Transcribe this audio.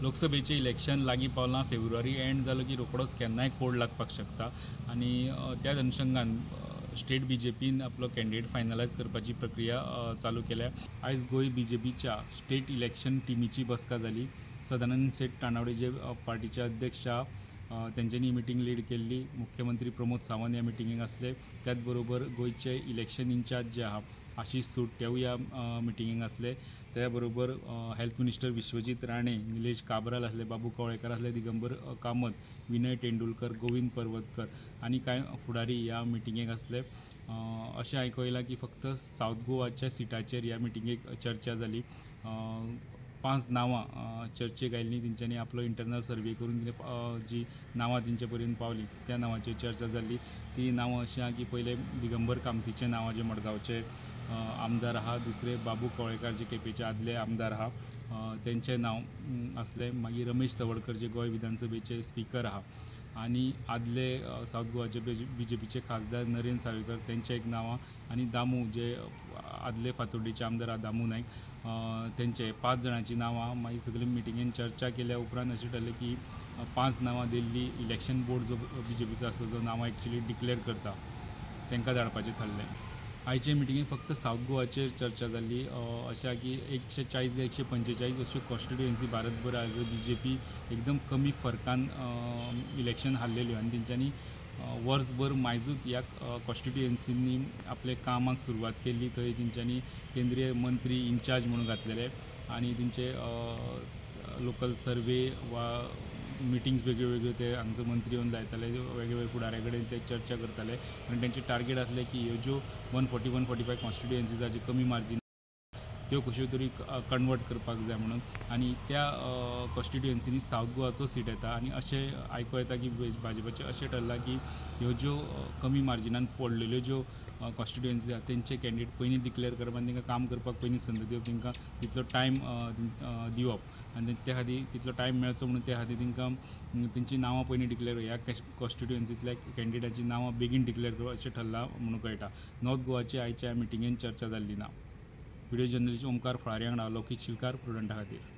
लोकसभेचे इलेक्शन लागीं पावलां, फेब्रुवारी एंड जालो की रोखडोच केन्नाय कोड लागपाक शकता आनी त्या अनुशंगान स्टेट बीजेपीन आपलो कॅन्डिडेट फायनलायज करपाची प्रक्रिया चालू केल्या। आयज गोंय बीजेपीच्या स्टेट इलेक्शन टिमीची बसका जाली। सदानंद सेठ तानावडे जे पार्टीचे अध्यक्ष त्यांच्यानी मिटींग लीड केल्ली। मुख्यमंत्री प्रमोद सावंत ह्या मिटिंगेक आसले। त्याच बरोबर गोयचे इलेक्शन इन्चार्ज जे आहा आशीष सूट तेवूय ह्या मिटिंगेक आसले। त्या बरोबर हेल्थ मिनिस्टर विश्वजीत राणे, निलेश काब्राल आसले, बाबू कवळेकर आसले, दिगंबर कामत, विनय तेंडुलकर, गोविंद पर्वतकर आनी कांय फुडारी ह्या मिटिंगेक आसले। अशें आयको येयलां की फक्त सावथ गोवाच्या सिटाचेर ह्या मिटिंगेक चर्चा जाली। 5 नांवां चर्चेक आयिल्लीं, तेंच्यांनी आपलो इंटरनल सर्वे करून जी नांवां तेंचे पर्यंत पावली त्या नांवांचेर चर्चा जाल्ली। ती नांवां अशीं आहा की पयले दिगंबर कामतीचे नांव जे मडगांवचे आमदार आहा, दुसरे बाबू कवळेकर जे केपेचे आदले आमदार आहा तेंचें नांव आसलें। मागीर रमेश तवडकर जे गोंय विधानसभेचे स्पीकर आहा आनी आदले सावथ गोवाचे बीजेपीचे खासदार नरेंद्र सावयकर तेंचें एक नांव आनी दामू जे आदले फातोर्डेचे आमदार आहा दामू नायक तेंचे 5 जाणांची नांवां। मागीर सगळे मिटिंगेन चर्चा केल्या उपरांत अशें ठरलें की 5 नांवां दिल्ली इलेक्शन बोर्ड जो बीजेपीचो आसता जो नांवां एक्चुली डिक्लेअर करता तांकां धाडपाचें थारलें। आयचे मिटिंगेन फक्त सावथ गोवाचेर चर्चा जाल्ली। अशें की 140 ते 145 अश्यो कॉन्स्टिट्युएन्सी भारतभर आज बीजेपी एकदम कमी फरकान इलेक्शन हारलेल्यो आनी तेंच्यांनी वर्सभर मायजूत ह्या कॉन्स्टिट्युएन्सींनी आपले कामाक सुरवात केल्ली। थंय तेंच्यांनी केंद्रीय मंत्री इन्चार्ज म्हणून घातलेले आनी तेंचे लोकल सर्वे वा मिटिंग्स वेगळ्यो ते हांगचो मंत्री येवन लायताले, वेगळे फुडाऱ्या कडेन ते चर्चा करताले आनी तेंचे टार्गेट आसले की ह्यो ज्यो 140-145 कॉन्स्टिट्युएन्सीज जे कमी मार्जीन त्यो कश्यो तरी कन्वर्ट करपाक जाय म्हणून आनी त्या कॉन्स्टिट्युएन्सीनी सावथ गोवाचो सीट येता आनी अशें आयको येता की भाजपाचें अशें ठरलां की ह्यो ज्यो कमी मार्जिनान पडलेल्यो ज्यो कॉन्स्टिट्युएन्सी आहा तेंचे कॅन्डिडेट पयलीं डिक्लेअर करप आनी तांकां काम करपाक पयलीं संद दिवप, तांकां तितलो टायम दिवप आनी त्या खातीर तितलो टायम मेळचो म्हणून त्या खातीर तांकां तेंची नांवां पयलीं डिक्लेअर ह्या कॉन्स्टिट्युएन्सींतल्या कॅन्डिडेटाची नांवां बेगीन डिक्लेअर करप अशें ठरलां म्हणून कळटा। नॉर्थ गोवाची आयच्या मिटिंगेन चर्चा जाल्ली ना। व्हिडिओ जर्नलिस्ट ओमकार फळारी वांगडा लौकीक शिलकार प्रुडंटा खातीर।